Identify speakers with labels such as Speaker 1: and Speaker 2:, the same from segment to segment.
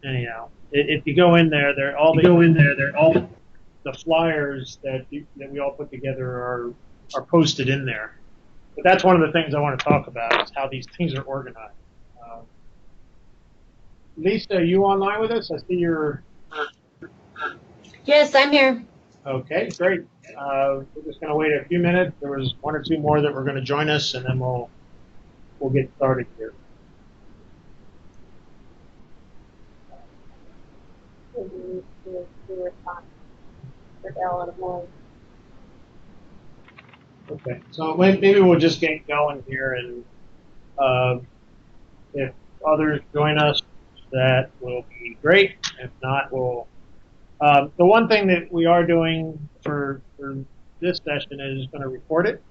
Speaker 1: anyhow. If you go in there, the flyers that we all put together are posted in there. But that's one of the things I want to talk about is how these things are organized. Uh, Lisa, are you online with us? I see you're.
Speaker 2: Yes, I'm here.
Speaker 1: Okay, great. We're just going to wait a few minutes. There was one or two more that were going to join us, and then we'll get started here. Okay, so maybe we'll just get going here, and if others join us, that will be great. If not, we'll. The one thing that we are doing for this session is going to record it.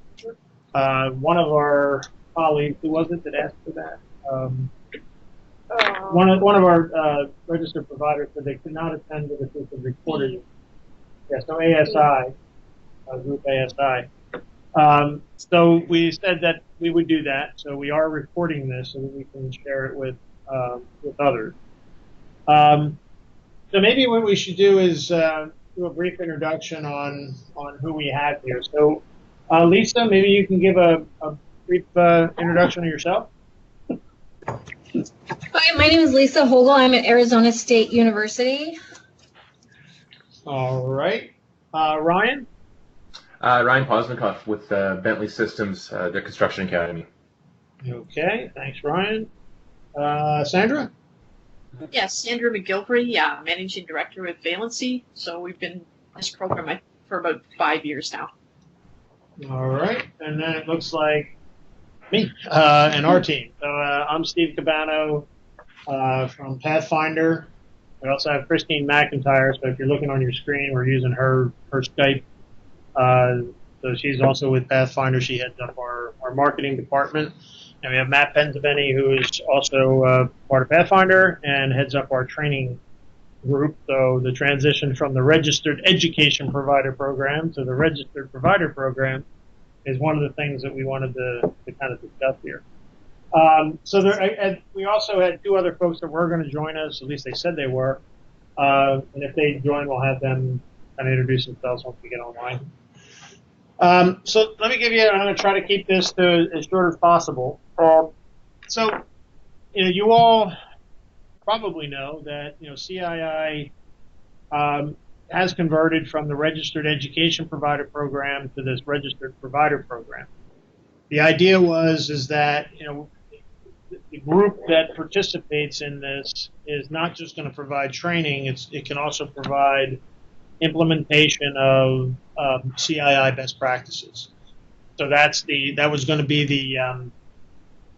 Speaker 1: One of our colleagues, who was it that asked for that? One of our registered providers said they could not attend to the system recorded. Yeah, so ASI, group ASI. So we said that we would do that. So we are recording this so that we can share it with others. So maybe what we should do is do a brief introduction on who we have here. So Lisa, maybe you can give a brief introduction of yourself.
Speaker 2: Hi, my name is Lisa Hogel. I'm at Arizona State University.
Speaker 1: All right. Ryan?
Speaker 3: Ryan Posnikoff with Bentley Systems, their construction academy.
Speaker 1: Okay, thanks, Ryan. Sandra?
Speaker 4: Yes, Sandra McGilvery, Managing Director with Valency. So we've been in this program for about 5 years now.
Speaker 1: All right, and then it looks like me and our team. So I'm Steve Cabano from Pathfinder. We also have Christine McIntyre. So if you're looking on your screen, we're using her Skype. So she's also with Pathfinder. She heads up our marketing department. And we have Matt Penzabeni, who is also part of Pathfinder and heads up our training group. So the transition from the registered education provider program to the registered provider program is one of the things that we wanted to kind of discuss here. So we also had two other folks that were going to join us. At least they said they were. And if they join, we'll have them kind of introduce themselves once we get online. So let me I'm going to try to keep this to as short as possible. So, you all probably know that, CII has converted from the registered education provider program to this registered provider program. The idea is that, the group that participates in this is not just going to provide training, it can also provide implementation of CII best practices. So that was going to be the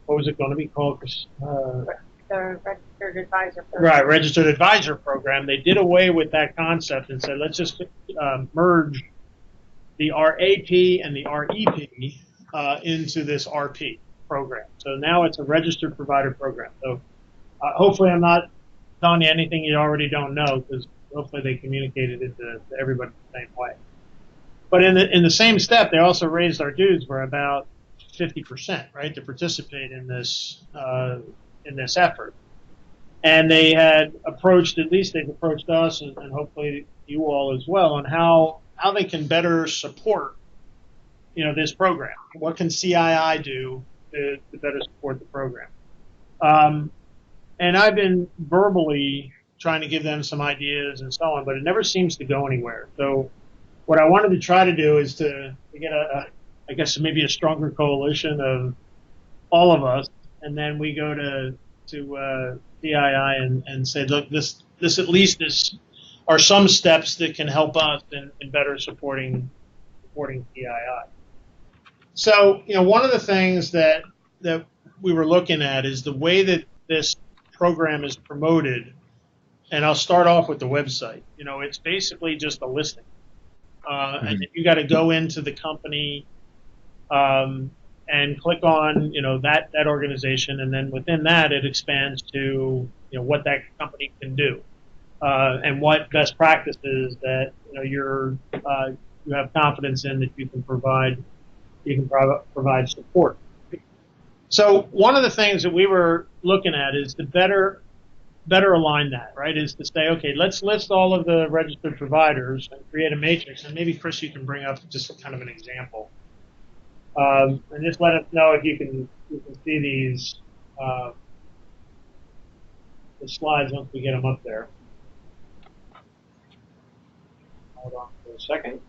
Speaker 1: what was it going to be called?
Speaker 5: The Registered Advisor Program.
Speaker 1: Right, Registered Advisor Program. They did away with that concept and said, let's just merge the RAP and the REP into this RP program. So now it's a Registered Provider Program. So hopefully I'm not telling you anything you already don't know, because hopefully they communicated it to everybody the same way. But in the same step, they also raised our dues for about 50%, right, to participate in this effort. And they had they've approached us and hopefully you all as well on how they can better support, this program. What can CII do to better support the program? And I've been verbally trying to give them some ideas and so on, but it never seems to go anywhere. So what I wanted to try to do is to get I guess maybe a stronger coalition of all of us, and then we go to CII and say, look, this at least are some steps that can help us in better supporting CII. So, one of the things that we were looking at is the way that this program is promoted, and I'll start off with the website. It's basically just a listing. And you got to go into the company and click on that organization, and then within that it expands to what that company can do and what best practices that you have confidence in that you can provide support. So one of the things that we were looking at is to better better align that, right, is to say, okay, let's list all of the registered providers and create a matrix. And maybe, Chris, you can bring up just kind of an example. And just let us know if you can see these the slides once we get them up there. Hold on for a second.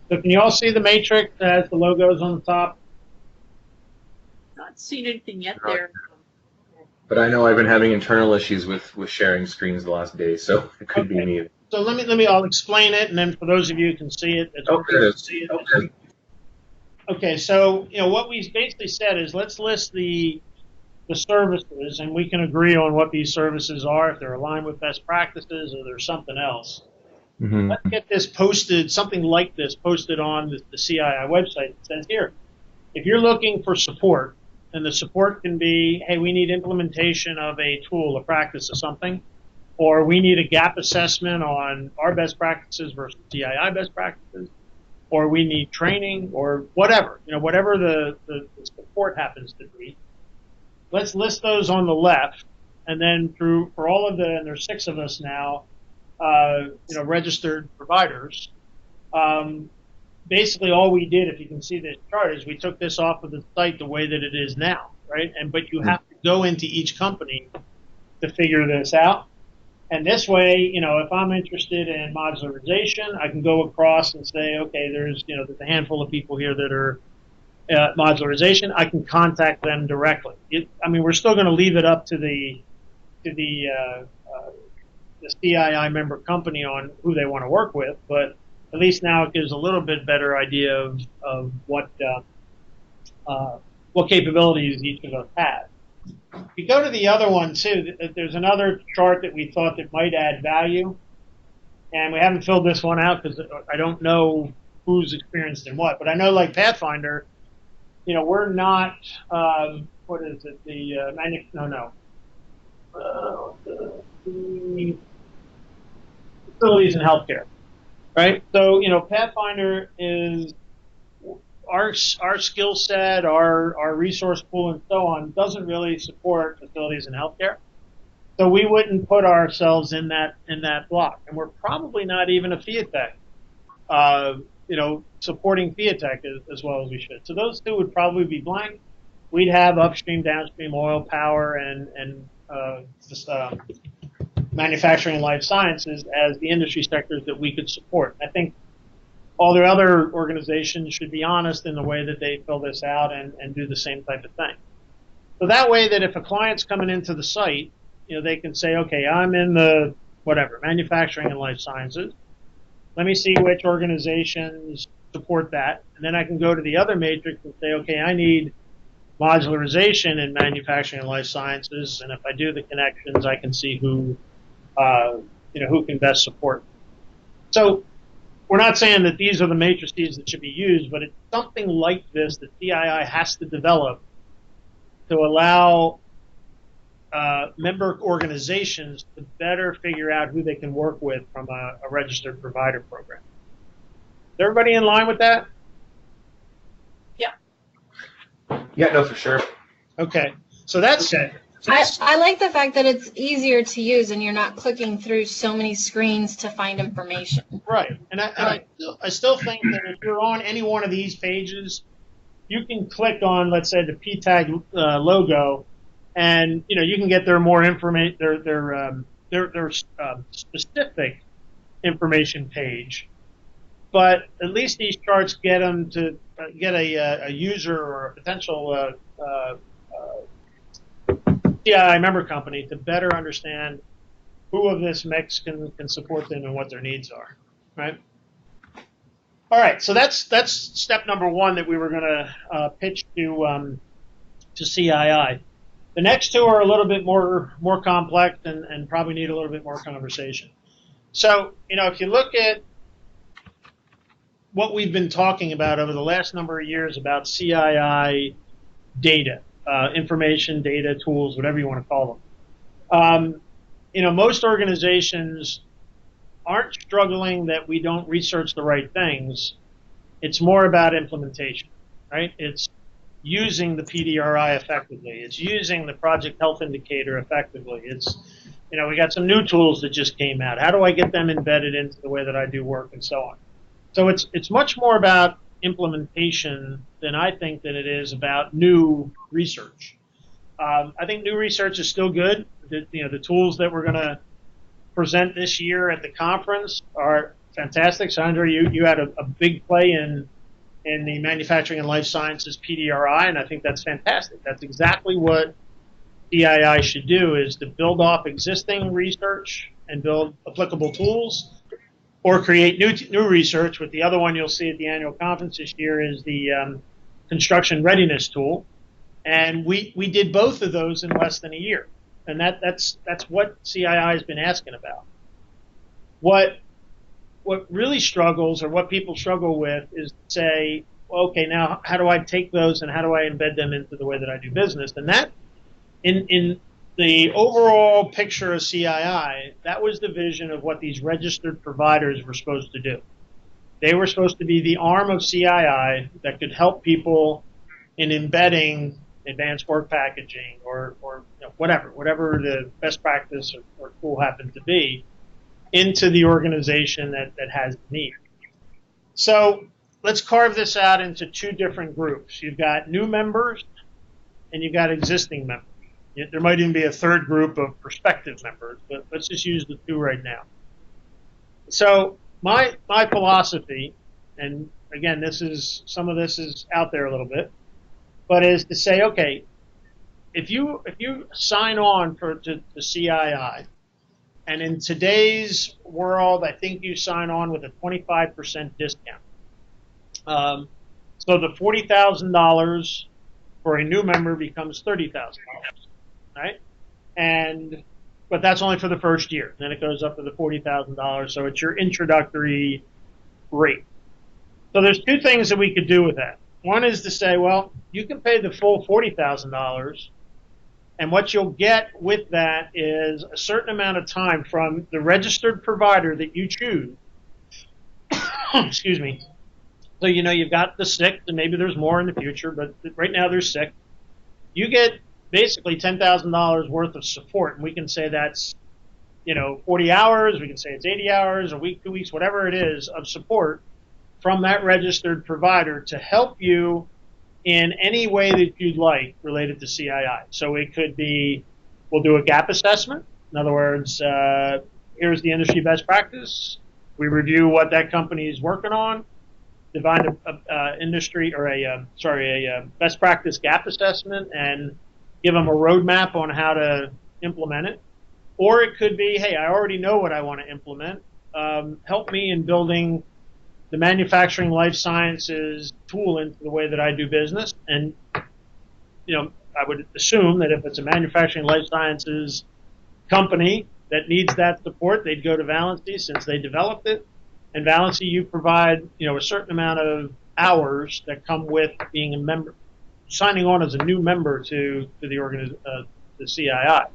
Speaker 1: So can you all see the matrix that has the logos on the top?
Speaker 4: Not seen anything yet there.
Speaker 3: But I know I've been having internal issues with sharing screens the last day, so it could be me.
Speaker 1: So I'll explain it, and then for those of you who can see it,
Speaker 3: Okay.
Speaker 1: Okay, so what we basically said is let's list the services, and we can agree on what these services are, if they're aligned with best practices or there's something else.
Speaker 3: Mm-hmm.
Speaker 1: Let's get this posted, something like this posted on the CII website that says here, if you're looking for support, and the support can be, hey, we need implementation of a tool, a practice of something, or we need a gap assessment on our best practices versus CII best practices, or we need training, or whatever, whatever the support happens to be. Let's list those on the left, and then for all of and there's 6 of us now, registered providers. Basically, all we did, if you can see this chart, is we took this off of the site the way that it is now, right? But you have to go into each company to figure this out. And this way, if I'm interested in modularization, I can go across and say, okay, there's a handful of people here that are modularization. I can contact them directly. We're still going to leave it up to the CII member company on who they want to work with, but at least now it gives a little bit better idea of what capabilities each of us have. If you go to the other one too, there's another chart that we thought that might add value, and we haven't filled this one out because I don't know who's experienced in what, but I know like Pathfinder, we're not what is it, the facilities and healthcare, right? So Pathfinder is our skill set, our resource pool, and so on doesn't really support facilities and healthcare. So we wouldn't put ourselves in that block, and we're probably not even a FIATech, supporting FIATech as well as we should. So those 2 would probably be blank. We'd have upstream, downstream, oil, power, and manufacturing and life sciences as the industry sectors that we could support. I think all the other organizations should be honest in the way that they fill this out and do the same type of thing. So that way that if a client's coming into the site, they can say, okay, I'm in the manufacturing and life sciences. Let me see which organizations support that. And then I can go to the other matrix and say, okay, I need modularization in manufacturing and life sciences. And if I do the connections, I can see who can best support. So we're not saying that these are the matrices that should be used, but it's something like this that CII has to develop to allow member organizations to better figure out who they can work with from a registered provider program. Is everybody in line with that?
Speaker 4: Yeah.
Speaker 3: Yeah, no, for sure.
Speaker 1: Okay. So that's it.
Speaker 2: I like the fact that it's easier to use and you're not clicking through so many screens to find information.
Speaker 1: Right. And I still think that if you're on any one of these pages, you can click on, let's say, the PTAG logo, and you can get their more information, their specific information page. But at least these charts get them to get a user or a potential CII member company to better understand who of this mix can support them and what their needs are, right? All right, so that's step number 1 that we were going to pitch to CII. The next 2 are a little bit more complex and probably need a little bit more conversation. So, if you look at what we've been talking about over the last number of years about CII data, information, data, tools, whatever you want to call them. Most organizations aren't struggling that we don't research the right things. It's more about implementation, right? It's using the PDRI effectively. It's using the project health indicator effectively. It's, we got some new tools that just came out. How do I get them embedded into the way that I do work and so on? So it's much more about implementation than I think that it is about new research. I think new research is still good. The tools that we're going to present this year at the conference are fantastic. Sandra, you had a big play in the manufacturing and life sciences PDRI, and I think that's fantastic. That's exactly what CII should do, is to build off existing research and build applicable tools, or create new research. With the other one you'll see at the annual conference this year is the construction readiness tool, and we did both of those in less than a year, and that's what CII has been asking about. What really struggles, or what people struggle with, is to say, well, okay, now how do I take those and how do I embed them into the way that I do business? And that, in the overall picture of CII, that was the vision of what these registered providers were supposed to do. They were supposed to be the arm of CII that could help people in embedding advanced work packaging or whatever the best practice or tool happened to be, into the organization that has the need. So let's carve this out into two different groups. You've got new members and you've got existing members. There might even be a third group of prospective members, but let's just use the two right now. So my philosophy, and again, some of this is out there a little bit, but is to say, okay, if you sign on to CII, and in today's world, I think you sign on with a 25% discount. So the $40,000 for a new member becomes $30,000, right? But that's only for the first year. Then it goes up to the $40,000. So it's your introductory rate. So there's two things that we could do with that. One is to say, well, you can pay the full $40,000. And what you'll get with that is a certain amount of time from the registered provider that you choose. Excuse me. So, you've got the 6, and maybe there's more in the future, but right now there's 6. You get basically $10,000 worth of support, and we can say that's, 40 hours, we can say it's 80 hours, a week, 2 weeks, whatever it is, of support from that registered provider to help you in any way that you'd like related to CII. So it could be, we'll do a gap assessment. In other words, here's the industry best practice. We review what that company is working on, divide a best practice gap assessment, and give them a roadmap on how to implement it. Or it could be, hey, I already know what I want to implement. Help me in building the manufacturing life sciences tool into the way that I do business. And, I would assume that if it's a manufacturing life sciences company that needs that support, they'd go to Valency since they developed it. And Valency, you provide, a certain amount of hours that come with being a member, signing on as a new member to the CII.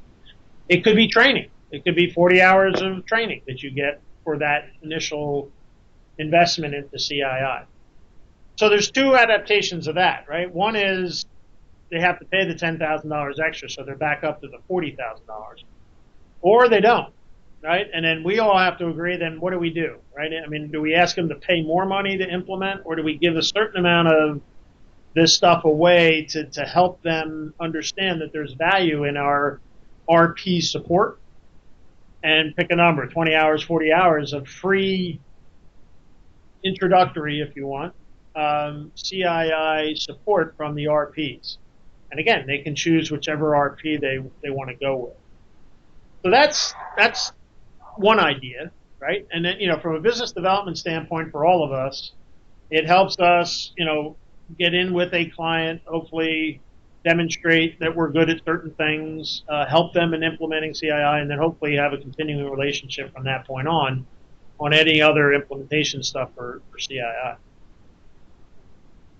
Speaker 1: It could be training. It could be 40 hours of training that you get for that initial investment into CII. So there's two adaptations of that, right? One is they have to pay the $10,000 extra, so they're back up to the $40,000, or they don't, right? And then we all have to agree. Then what do we do, right? I mean, do we ask them to pay more money to implement, or do we give a certain amount of this stuff away to help them understand that there's value in our RP support, and pick a number, 20 hours, 40 hours of free introductory, if you want, CII support from the RPs. And again, they can choose whichever RP they want to go with. So that's one idea, right? And then, from a business development standpoint for all of us, it helps us, get in with a client, hopefully demonstrate that we're good at certain things, help them in implementing CII, and then hopefully have a continuing relationship from that point on any other implementation stuff for CII.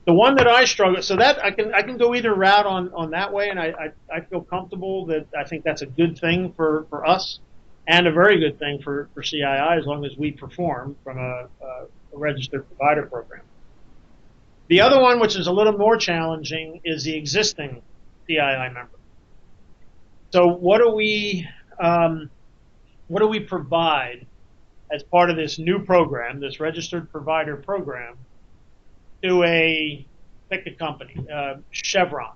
Speaker 1: The one that I struggle, so that I can go either route on that way, and I feel comfortable that I think that's a good thing for us, and a very good thing for CII as long as we perform from a registered provider program. The other one, which is a little more challenging, is the existing CII member. So what do we provide as part of this new program, this registered provider program, to pick a company, Chevron,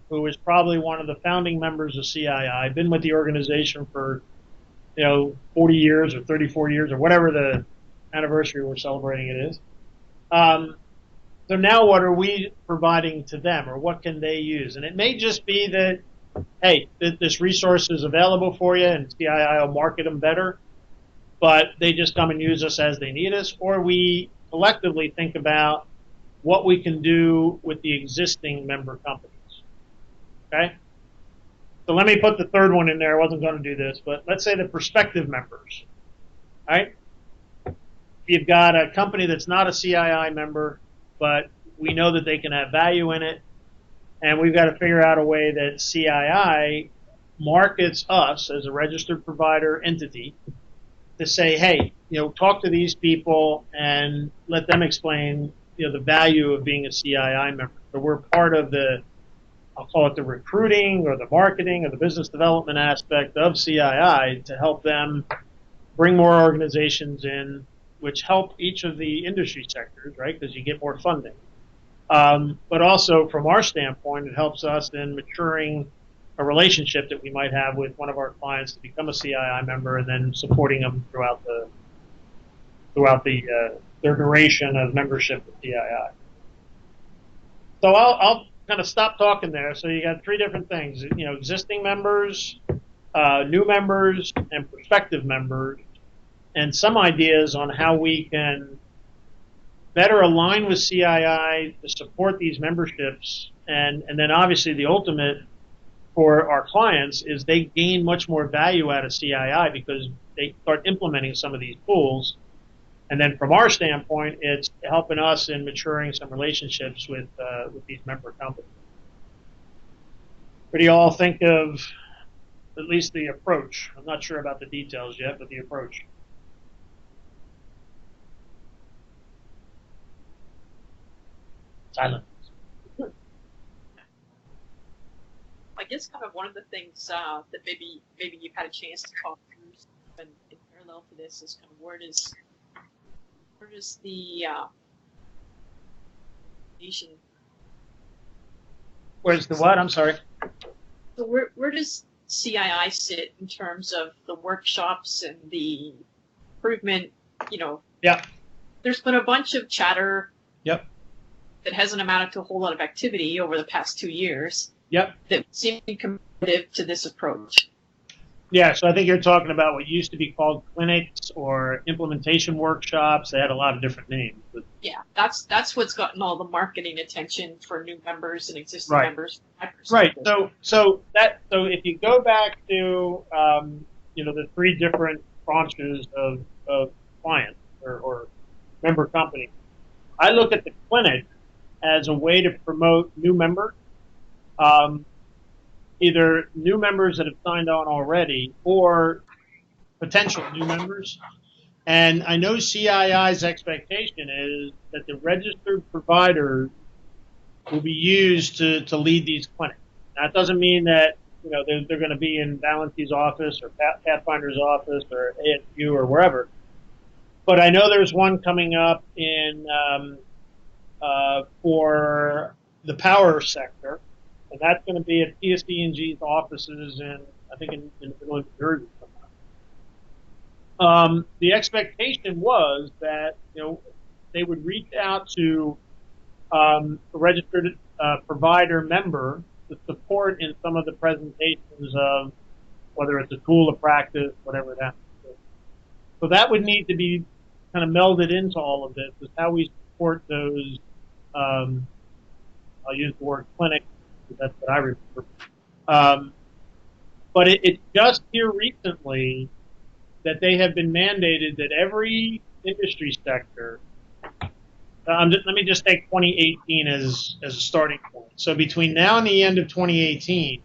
Speaker 1: who is probably one of the founding members of CII, been with the organization for 40 years or 34 years or whatever the anniversary we're celebrating it is. So now what are we providing to them, or what can they use? And it may just be that, hey, this resource is available for you and CII will market them better, but they just come and use us as they need us, or we collectively think about what we can do with the existing member companies. Okay? So let me put the third one in there. I wasn't going to do this, but let's say the prospective members. All right? You've got a company that's not a CII member, but we know that they can have value in it, and we've got to figure out a way that CII markets us as a registered provider entity to say, hey, talk to these people and let them explain, the value of being a CII member. So we're part of I'll call it the recruiting or the marketing or the business development aspect of CII to help them bring more organizations in, which help each of the industry sectors, right? Because you get more funding. But also from our standpoint, it helps us in maturing a relationship that we might have with one of our clients to become a CII member, and then supporting them throughout their duration of membership with CII. So I'll kind of stop talking there. So you got three different things: existing members, new members, and prospective members, and some ideas on how we can better align with CII to support these memberships, and then obviously the ultimate for our clients is they gain much more value out of CII because they start implementing some of these tools. And then from our standpoint, it's helping us in maturing some relationships with these member companies. What do you all think of at least the approach? I'm not sure about the details yet, but the approach. Silent.
Speaker 4: I guess kind of one of the things that maybe you've had a chance to talk through in parallel to this is kind of where does the nation?
Speaker 1: Where's the what? I'm sorry.
Speaker 4: So where does CII sit in terms of the workshops and the improvement?
Speaker 1: Yeah.
Speaker 4: There's been a bunch of chatter.
Speaker 1: Yep.
Speaker 4: That hasn't amounted to a whole lot of activity over the past 2 years.
Speaker 1: Yep.
Speaker 4: That seem competitive to this approach.
Speaker 1: Yeah, so I think you're talking about what used to be called clinics or implementation workshops. They had a lot of different names. But
Speaker 4: yeah, that's what's gotten all the marketing attention for new members and existing
Speaker 1: right.
Speaker 4: members.
Speaker 1: Right. So if you go back to the three different branches of clients or member companies, I look at the clinic as a way to promote new members. Either new members that have signed on already or potential new members. And I know CII's expectation is that the registered providers will be used to lead these clinics. That doesn't mean that they're going to be in Valenty's office or Pathfinder's office or ASU or wherever. But I know there's one coming up in for the power sector. And that's going to be at PSE&G's offices in the middle of New Jersey. The expectation was that they would reach out to a registered provider member to support in some of the presentations of whether it's a tool of practice, whatever that is. So that would need to be kind of melded into all of this, is how we support those. I'll use the word clinic. That's what I remember. But it's just here recently that they have been mandated that every industry sector, let me just take 2018 as a starting point. So between now and the end of 2018,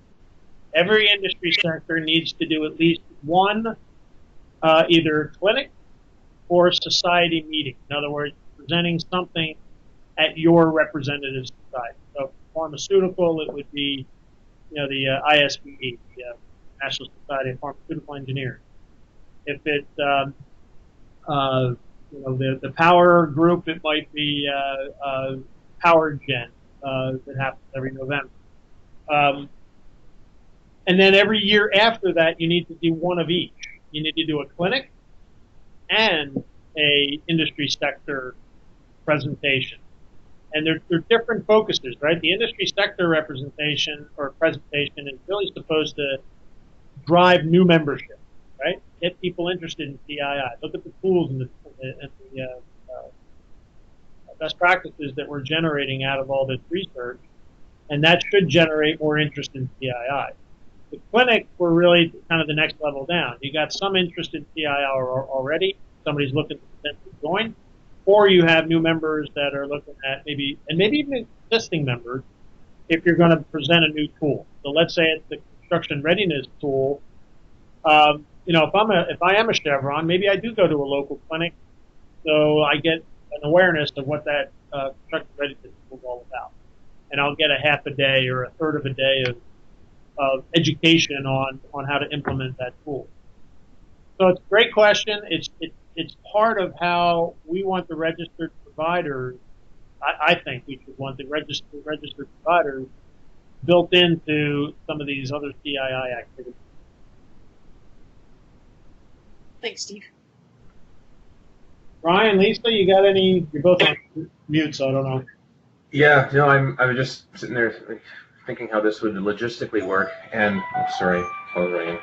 Speaker 1: every industry sector needs to do at least one either clinic or society meeting. In other words, presenting something at your representative society. So pharmaceutical, it would be, the ISPE, the National Society of Pharmaceutical Engineers. If it, the power group, it might be Power Gen that happens every November. And then every year after that, you need to do one of each. You need to do a clinic and a industry sector presentation. And they're different focuses, right? The industry sector representation or presentation is really supposed to drive new membership, right? Get people interested in CII. Look at the tools and the best practices that we're generating out of all this research, and that should generate more interest in CII. The clinic, we're really kind of the next level down. You got some interest in CII already. Somebody's looking to potentially join, or you have new members that are looking at maybe even existing members if you're going to present a new tool. So let's say it's the construction readiness tool. If I am a Chevron, maybe I do go to a local clinic, so I get an awareness of what that construction readiness tool is all about, and I'll get a half a day or a third of a day of education on how to implement that tool. So it's a great question. It's part of how we want the registered providers. I think we should want the registered providers built into some of these other CII activities.
Speaker 4: Thanks, Steve.
Speaker 1: Brian, Lisa, you got any? You're both on mute, so I don't know.
Speaker 3: Yeah, no, I was just sitting there thinking how this would logistically work, and sorry, phone ringing.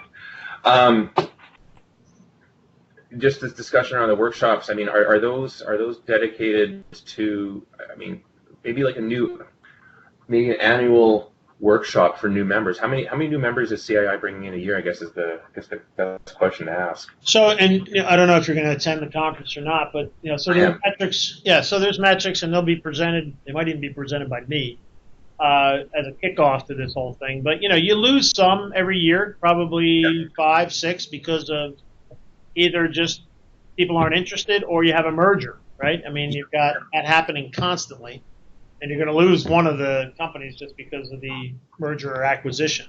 Speaker 3: Just this discussion around the workshops. I mean, are those dedicated to? I mean, maybe an annual workshop for new members. How many new members is CII bringing in a year? I guess is the best question to ask.
Speaker 1: So, and I don't know if you're going to attend the conference or not, but so there's metrics. Yeah, so there's metrics, and they'll be presented. They might even be presented by me as a kickoff to this whole thing. But you lose some every year, probably 5, 6, because of either just people aren't interested or you have a merger, right? I mean, you've got that happening constantly, and you're going to lose one of the companies just because of the merger or acquisition.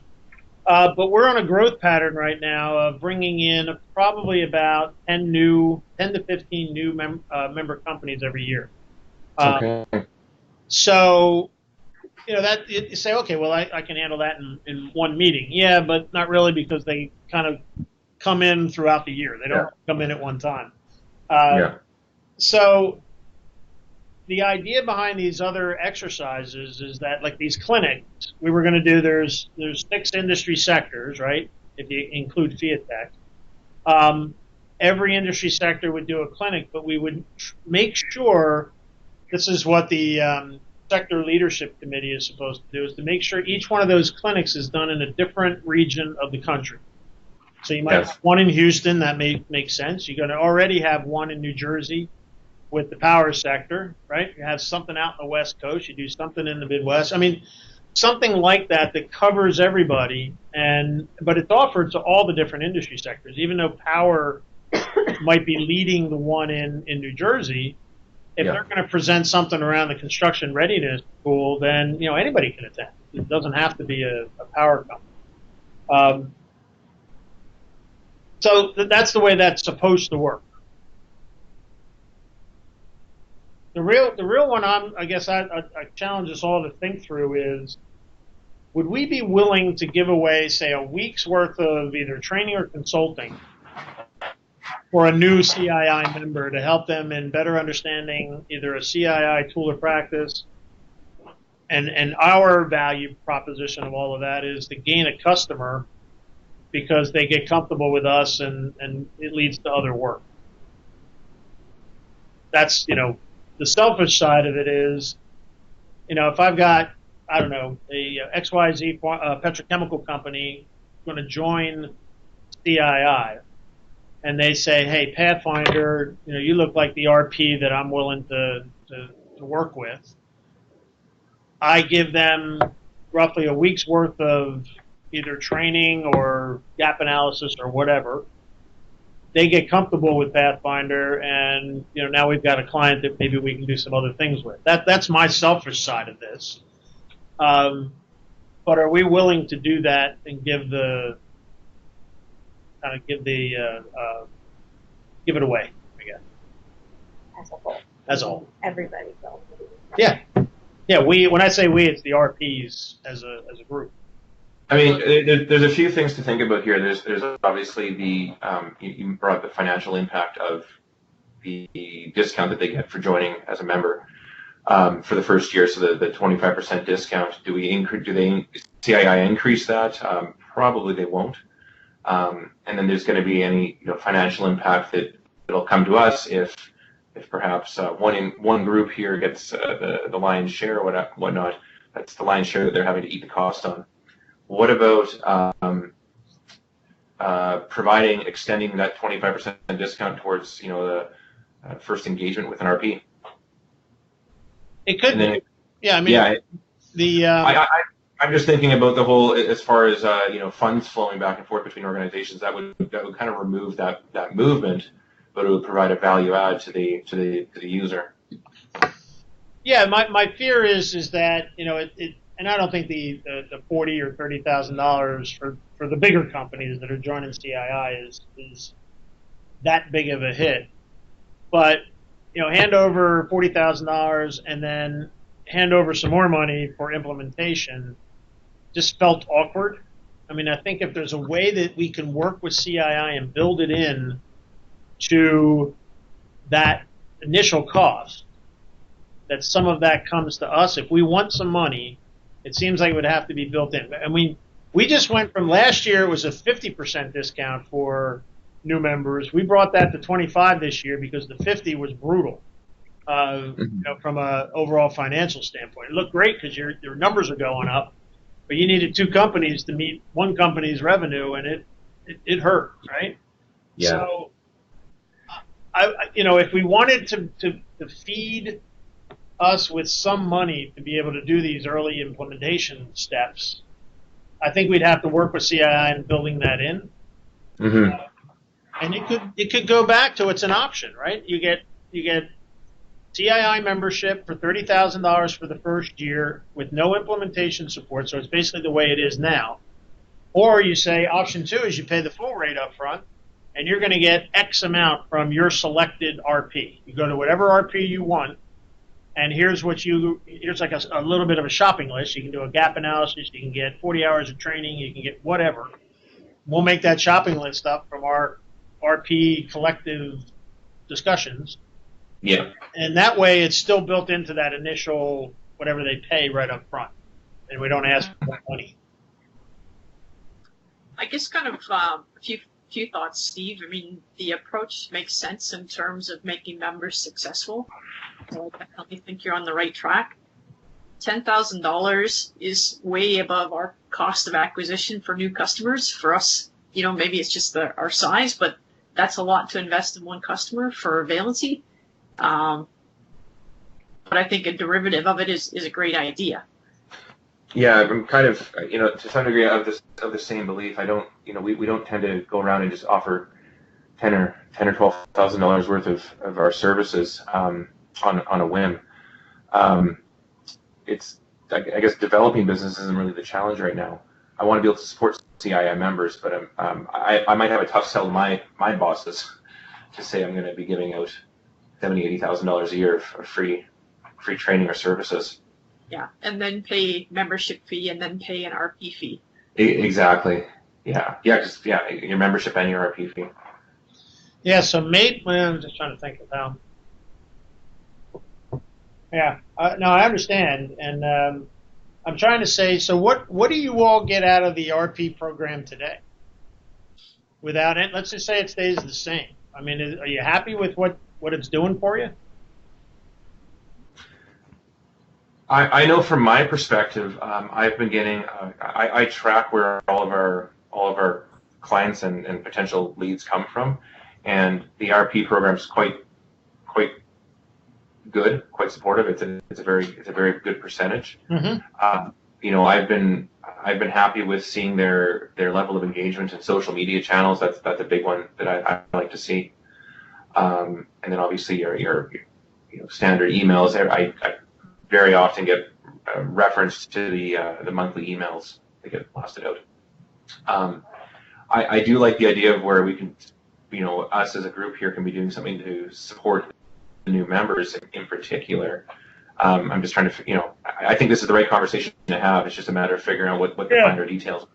Speaker 1: But we're on a growth pattern right now of bringing in probably about 10 to 15 new member companies every year.
Speaker 3: Okay.
Speaker 1: So, that you say, okay, well, I can handle that in one meeting. Yeah, but not really, because they kind of come in throughout the year. They don't come in at one time. So the idea behind these other exercises is that, like these clinics, we were going to do, there's 6 industry sectors, right, if you include Fiatech. Every industry sector would do a clinic, but we would make sure, this is what the sector leadership committee is supposed to do, is to make sure each one of those clinics is done in a different region of the country. So you might have one in Houston, that may make sense. You're going to already have one in New Jersey with the power sector, right? You have something out in the West Coast. You do something in the Midwest. I mean, something like that covers everybody, but it's offered to all the different industry sectors. Even though power might be leading the one in New Jersey, if they're going to present something around the construction readiness pool, then anybody can attend. It doesn't have to be a power company. So that's the way that's supposed to work. The real one I guess I challenge us all to think through is, would we be willing to give away, say, a week's worth of either training or consulting for a new CII member to help them in better understanding either a CII tool or practice? And our value proposition of all of that is to gain a customer, because they get comfortable with us and it leads to other work. That's, the selfish side of it is, if I've got, I don't know, a XYZ petrochemical company going to join CII, and they say, hey, Pathfinder, you look like the RP that I'm willing to work with. I give them roughly a week's worth of either training or gap analysis or whatever. they get comfortable with Pathfinder, and now we've got a client that maybe we can do some other things with. That's my selfish side of this. But are we willing to do that and give it away? I guess
Speaker 5: As a whole.
Speaker 1: as a whole.
Speaker 5: Everybody goes.
Speaker 1: Yeah. Yeah. When I say we, it's the RPs as a group.
Speaker 3: I mean, there's a few things to think about here. There's obviously the you brought up the financial impact of the discount that they get for joining as a member for the first year. So the 25% discount. Do they CII increase that? Probably they won't. And then there's going to be any financial impact that'll come to us if perhaps one group here gets the lion's share or whatnot. That's the lion's share that they're having to eat the cost on. What about extending that 25% discount towards the first engagement with an RP?
Speaker 1: It could.
Speaker 3: Then,
Speaker 1: yeah, I mean,
Speaker 3: I'm just thinking about the whole as far as funds flowing back and forth between organizations. That would kind of remove that movement, but it would provide a value add to the user.
Speaker 1: Yeah, my fear is that it and I don't think the $40,000 or $30,000 for the bigger companies that are joining CII is that big of a hit. But hand over $40,000 and then hand over some more money for implementation just felt awkward. I mean, I think if there's a way that we can work with CII and build it in to that initial cost, that some of that comes to us. If we want some money, it seems like it would have to be built in. I mean, we just went from last year, it was a 50% discount for new members. We brought that to 25 this year because the 50 was brutal from an overall financial standpoint. It looked great because your numbers are going up, but you needed two companies to meet one company's revenue, and it hurt, right?
Speaker 3: Yeah.
Speaker 1: So, if we wanted to feed us with some money to be able to do these early implementation steps, I think we'd have to work with CII in building that in.
Speaker 3: Mm-hmm.
Speaker 1: And it could go back to it's an option, right? You get CII membership for $30,000 for the first year with no implementation support, so it's basically the way it is now. Or you say option 2 is you pay the full rate up front, and you're going to get X amount from your selected RP. You go to whatever RP you want, and here's like a little bit of a shopping list. You can do a gap analysis. You can get 40 hours of training. You can get whatever. We'll make that shopping list up from our RP collective discussions.
Speaker 3: Yeah.
Speaker 1: And that way it's still built into that initial whatever they pay right up front. And we don't ask for more money.
Speaker 4: I guess kind of a few thoughts, Steve. I mean, the approach makes sense in terms of making members successful. So I definitely think you're on the right track. $10,000 is way above our cost of acquisition for new customers. For us, maybe it's just our size, but that's a lot to invest in one customer for valency. But I think a derivative of it is a great idea.
Speaker 3: Yeah, I'm kind of, to some degree of the same belief. I don't, we don't tend to go around and just offer $10,000 or $12,000 worth of our services on a whim. It's, I guess, developing business isn't really the challenge right now. I want to be able to support CII members, but I might have a tough sell to my bosses to say I'm going to be giving out $70,000, $80,000 a year of free training or services.
Speaker 4: Yeah, and then pay membership fee and then pay an RP fee.
Speaker 3: Exactly. Yeah. Your membership and your RP fee.
Speaker 1: Yeah. So I'm just trying to think of how. Yeah. No, I understand, and I'm trying to say. So what do you all get out of the RP program today? Without it, let's just say it stays the same. I mean, are you happy with what it's doing for you?
Speaker 3: I know from my perspective, I've been getting. I track where all of our clients and potential leads come from, and the RP program is quite good, quite supportive. It's a very good percentage.
Speaker 1: Mm-hmm.
Speaker 3: I've been I've been happy with seeing their level of engagement in social media channels. That's a big one that I like to see. And then obviously your standard emails. I very often get reference to the monthly emails that get blasted out. I do like the idea of where we can, us as a group here can be doing something to support the new members in particular. I'm just trying to, I think this is the right conversation to have. It's just a matter of figuring out what the finer details.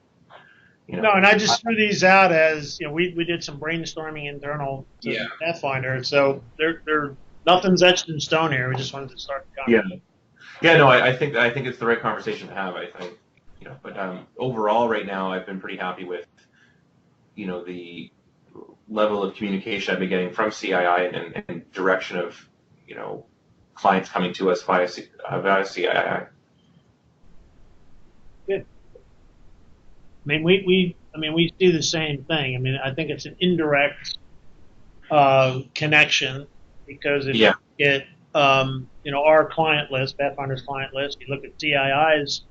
Speaker 1: No, and I just threw these out as we did some brainstorming internal to Pathfinder, so they're nothing's etched in stone here. We just wanted to start the conversation.
Speaker 3: Yeah. No, I think it's the right conversation to have. I think, but overall, right now, I've been pretty happy with, the level of communication I've been getting from CII and direction of, clients coming to us via CII.
Speaker 1: Good. I mean, we see the same thing. I mean, I think it's an indirect connection because if you get, our client list, Pathfinder's client list, you look at CII's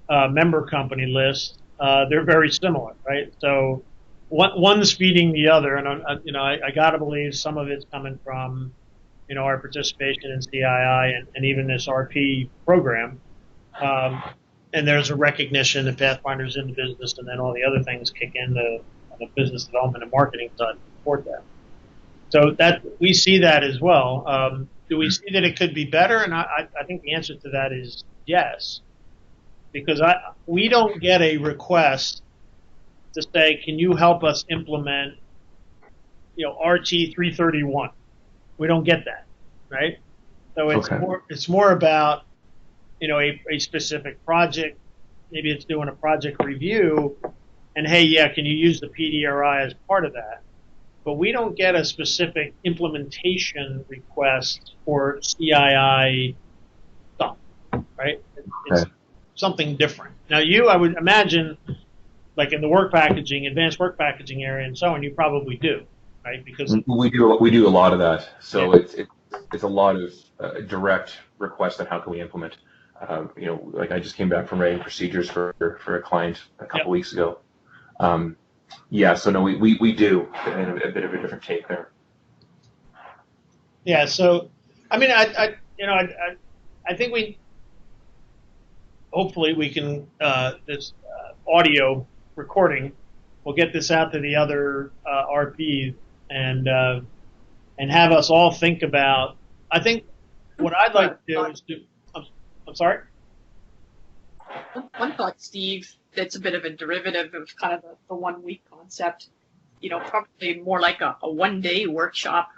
Speaker 1: member company list, they're very similar, right? So one's feeding the other, and I got to believe some of it's coming from, our participation in CII and even this RP program. And there's a recognition that Pathfinder's in the business, and then all the other things kick in on the business development and marketing side to support that. So that we see that as well. Do we see that it could be better? And I think the answer to that is yes, because we don't get a request to say, can you help us implement, RT 331? We don't get that, right? So it's more about, a specific project. Maybe it's doing a project review, and hey, can you use the PDRI as part of that? But we don't get a specific implementation request for CII stuff, right? It's something different. Now, I would imagine, like in the work packaging, advanced work packaging area and so on, you probably do, right? Because
Speaker 3: we do a lot of that. So it's a lot of direct requests on how can we implement. Like I just came back from writing procedures for a client a couple weeks ago. So no, we do in a bit of a different take there.
Speaker 1: Yeah. So, I mean, I think hopefully we can, this audio recording, we'll get this out to the other RPs and have us all think about, I think what I'd like to do is I'm sorry?
Speaker 4: One thought, Steve, that's a bit of a derivative of kind of the 1 week concept. Probably more like a 1 day workshop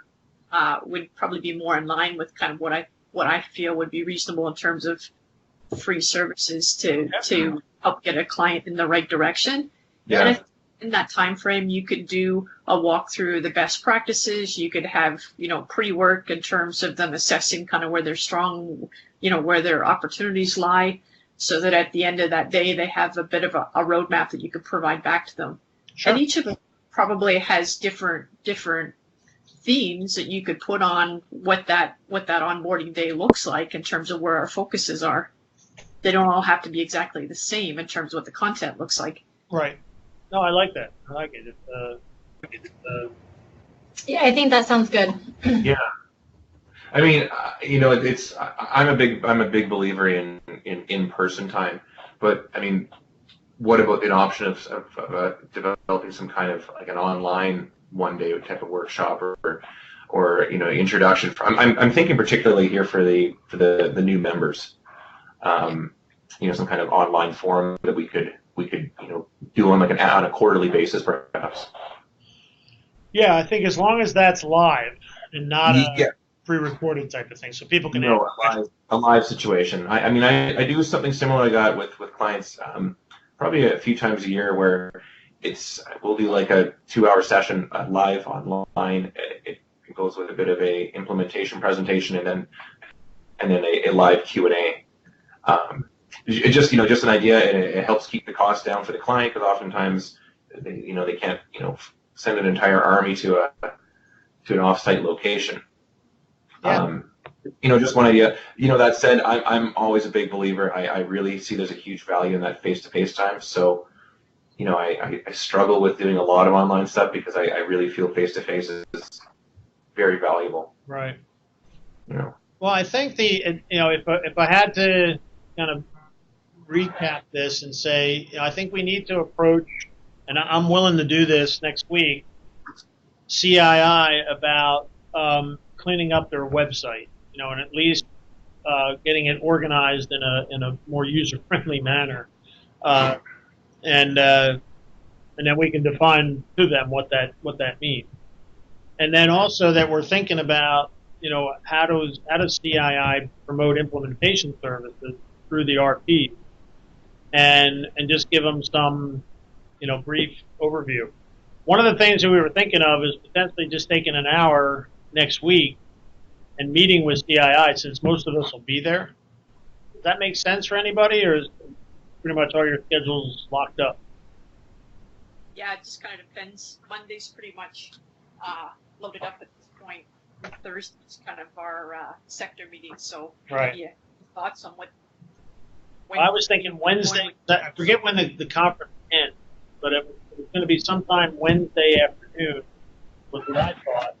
Speaker 4: would probably be more in line with kind of what I feel would be reasonable in terms of free services to help get a client in the right direction. Yeah. And in that time frame, you could do a walkthrough the best practices. You could have, pre-work in terms of them assessing kind of where they're strong, where their opportunities lie, so that at the end of that day, they have a bit of a roadmap that you could provide back to them. Sure. And each of them probably has different themes that you could put on what that onboarding day looks like in terms of where our focuses are. They don't all have to be exactly the same in terms of what the content looks like.
Speaker 1: Right. No, I like that. I like it.
Speaker 2: Yeah, I think that sounds good.
Speaker 3: Yeah. I mean, I'm a big believer in in-person time, but I mean, what about an option of developing some kind of like an online 1 day type of workshop or introduction? I'm thinking particularly here for the new members, some kind of online forum that we could do on on a quarterly basis perhaps.
Speaker 1: Yeah, I think as long as that's live and not pre-recorded type of thing, so people can
Speaker 3: a live situation. I do something similar like that with clients probably a few times a year where we'll do like a 2-hour session live online. It goes with a bit of a implementation presentation and then a live Q&A. Just an idea, and it helps keep the cost down for the client because oftentimes they can't send an entire army to an off-site location.
Speaker 1: Yeah.
Speaker 3: Just one idea. That said, I'm always a big believer. I really see there's a huge value in that face-to-face time. So, I struggle with doing a lot of online stuff because I really feel face-to-face is very valuable.
Speaker 1: Right.
Speaker 3: You know.
Speaker 1: Well, I think if I had to kind of recap this and say, I think we need to approach, and I'm willing to do this next week, CII about cleaning up their website, and at least getting it organized in a more user-friendly manner, and then we can define to them what that means, and then also that we're thinking about, how does CII promote implementation services through the RP, and just give them some, brief overview. One of the things that we were thinking of is potentially just taking an hour next week and meeting with CII, since most of us will be there. Does that make sense for anybody, or is pretty much all your schedules locked up?
Speaker 4: Yeah, it just kind of depends. Monday's pretty much loaded up at this point. Thursday's kind of our sector meeting. So,
Speaker 1: Right.
Speaker 4: Yeah, thoughts on what?
Speaker 1: I was thinking Wednesday. I forget when the conference ends, but it was going to be sometime Wednesday afternoon, was what I thought.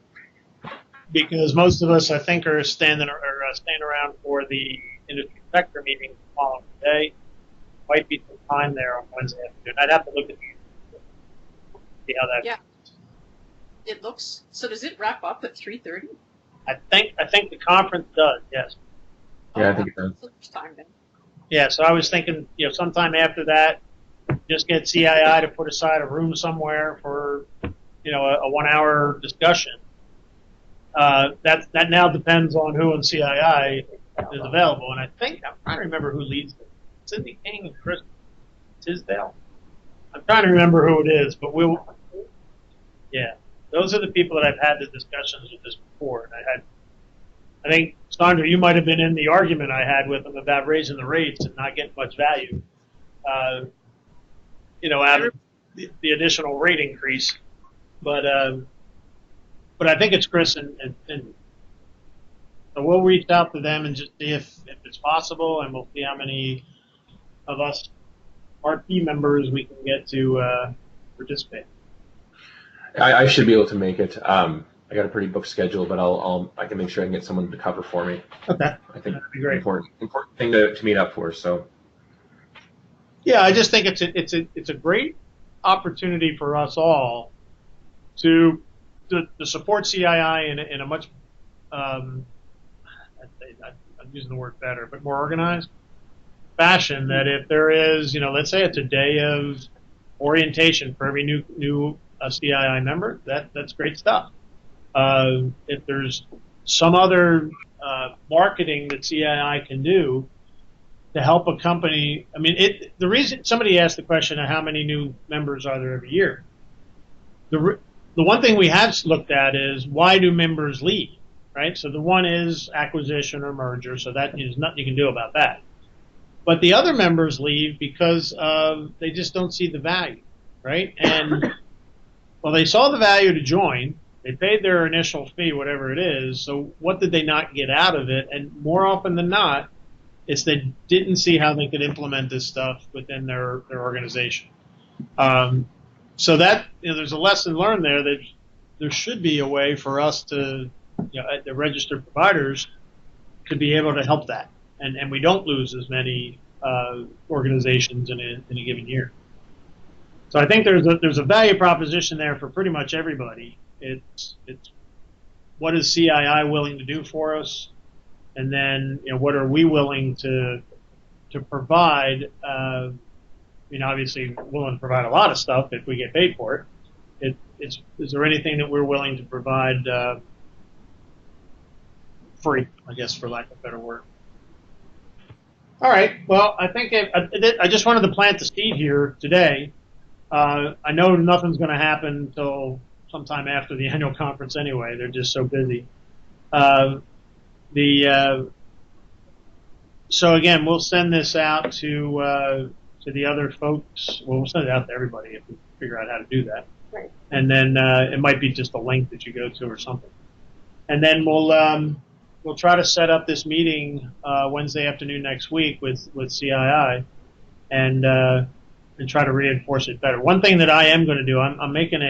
Speaker 1: Because most of us, I think, are staying around for the industry sector meeting the following day. Might be some time there on Wednesday afternoon. I'd have to look at see how that.
Speaker 4: Yeah. It looks. So does it wrap up at 3:30?
Speaker 1: I think the conference does. Yes.
Speaker 3: Yeah, I think it does.
Speaker 4: So there's time then.
Speaker 1: Yeah. So I was thinking, sometime after that, just get CII to put aside a room somewhere for, a 1 hour discussion. That now depends on who in CII is available, and I'm trying to remember who leads it. Cindy King and Chris Tisdale. I'm trying to remember who it is, but yeah, those are the people that I've had the discussions with this before. And I think Sandra, you might have been in the argument I had with them about raising the rates and not getting much value, out of the additional rate increase, but I think it's Chris and so we'll reach out to them and just see if it's possible, and we'll see how many of us RP members we can get to participate.
Speaker 3: I should be able to make it. I got a pretty booked schedule, but I can make sure I can get someone to cover for me.
Speaker 1: Okay,
Speaker 3: I think
Speaker 1: that'd be great.
Speaker 3: Important thing to meet up for. So.
Speaker 1: Yeah, I just think it's a great opportunity for us all to support CII in a much I'm using the word better, but more organized fashion. That if there is, let's say it's a day of orientation for every new CII member, that's great stuff. If there's some other marketing that CII can do to help a company, the reason somebody asked the question of how many new members are there every year. The one thing we have looked at is, why do members leave, right? So the one is acquisition or merger, so that is nothing you can do about that. But the other members leave because they just don't see the value, right? And well, they saw the value to join. They paid their initial fee, whatever it is. So what did they not get out of it? And more often than not, it's they didn't see how they could implement this stuff within their organization. So that, there's a lesson learned there, that there should be a way for us to, the registered providers, to be able to help that, and we don't lose as many organizations in a given year. So I think there's a value proposition there for pretty much everybody. It's what is CII willing to do for us, and then what are we willing to provide. Obviously willing to provide a lot of stuff if we get paid for it. Is there anything that we're willing to provide free, I guess, for lack of a better word? All right. Well, I think I just wanted to plant the seed here today. I know nothing's going to happen until sometime after the annual conference anyway. They're just so busy. So again, we'll send this out to the other folks. Well, we'll send it out to everybody if we figure out how to do that.
Speaker 5: Right.
Speaker 1: And then it might be just a link that you go to or something. And then we'll we'll try to set up this meeting Wednesday afternoon next week with CII and try to reinforce it better. One thing that I am going to do, I'm making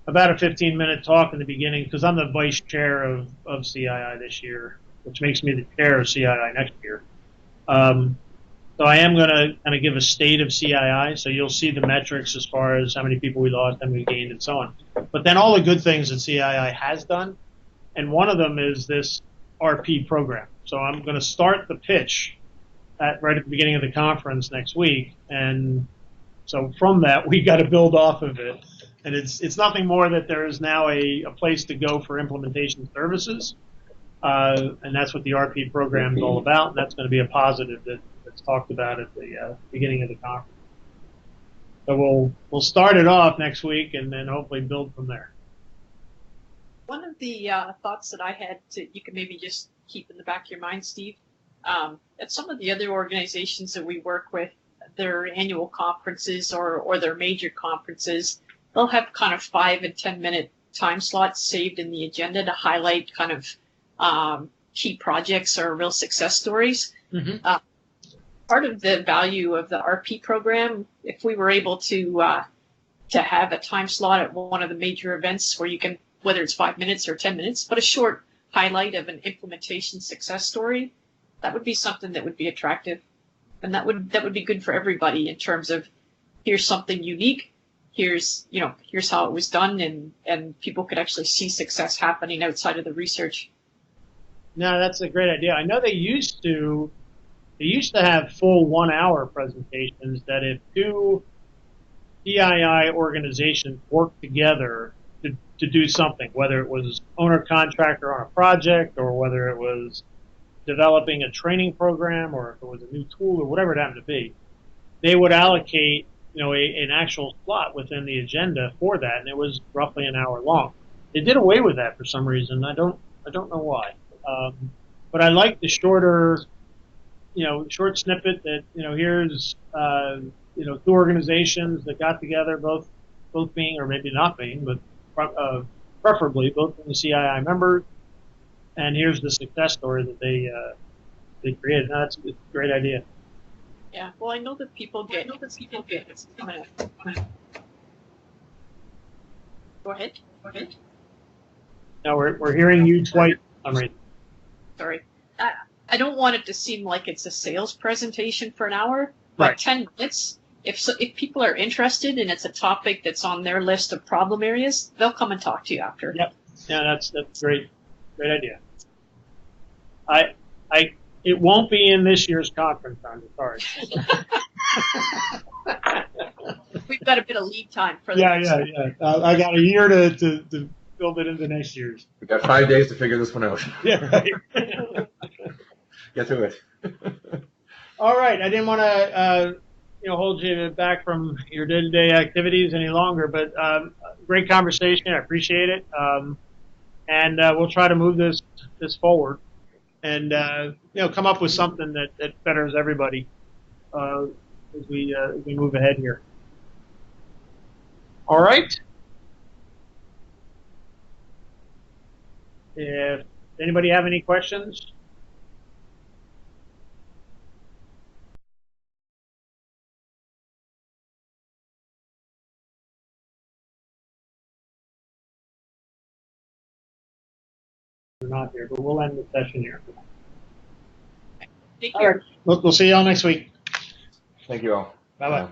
Speaker 1: about a 15-minute talk in the beginning because I'm the vice chair of CII this year, which makes me the chair of CII next year. So I am going to kind of give a state of CII, so you'll see the metrics as far as how many people we lost, how many we gained, and so on. But then all the good things that CII has done, and one of them is this RP program. So I'm going to start the pitch right at the beginning of the conference next week, and so from that we got to build off of it. And it's nothing more that there is now a place to go for implementation services, and that's what the RP program is all about. And that's going to be a positive that's talked about at the beginning of the conference. So we'll start it off next week, and then hopefully build from there.
Speaker 4: One of the thoughts that I had you can maybe just keep in the back of your mind, Steve, at some of the other organizations that we work with, their annual conferences or their major conferences, they'll have kind of 5 and 10-minute time slots saved in the agenda to highlight kind of key projects or real success stories.
Speaker 1: Mm-hmm.
Speaker 4: Part of the value of the RP program, if we were able to have a time slot at one of the major events where you can, whether it's 5 minutes or 10 minutes, but a short highlight of an implementation success story, that would be something that would be attractive. And that would be good for everybody in terms of here's something unique, here's how it was done, and people could actually see success happening outside of the research.
Speaker 1: No, that's a great idea. I know they used to have full 1-hour presentations that if two CII organizations worked together to do something, whether it was owner contractor on a project or whether it was developing a training program or if it was a new tool or whatever it happened to be, they would allocate an actual slot within the agenda for that, and it was roughly an hour long. They did away with that for some reason. I don't know why. But I like the short snippet that here's two organizations that got together, both being, or maybe not being, but preferably both from the CII members, and here's the success story that they created. No, that's a great idea.
Speaker 4: Yeah, well, I know that people get. Go ahead.
Speaker 1: Now we're hearing you twice, Henry.
Speaker 4: Sorry. I don't want it to seem like it's a sales presentation for an hour, but
Speaker 1: Right.
Speaker 4: 10 minutes, if people are interested and it's a topic that's on their list of problem areas, they'll come and talk to you after.
Speaker 1: Yep. Yeah, that's great idea. It won't be in this year's conference, I'm sorry.
Speaker 4: We've got a bit of lead time for
Speaker 1: Yeah. I got a year to build it into next year's.
Speaker 3: We've got 5 days to figure this one out.
Speaker 1: Yeah, right.
Speaker 3: Get to it.
Speaker 1: All right. I didn't want to hold you back from your day-to-day activities any longer, but great conversation. I appreciate it. And we'll try to move this forward and come up with something that betters everybody as we move ahead here. All right. If anybody have any questions? We're not here, but we'll end the session here.
Speaker 4: Thank
Speaker 1: All
Speaker 4: you.
Speaker 1: right. We'll see y'all next week.
Speaker 3: Thank you all.
Speaker 1: Bye-bye.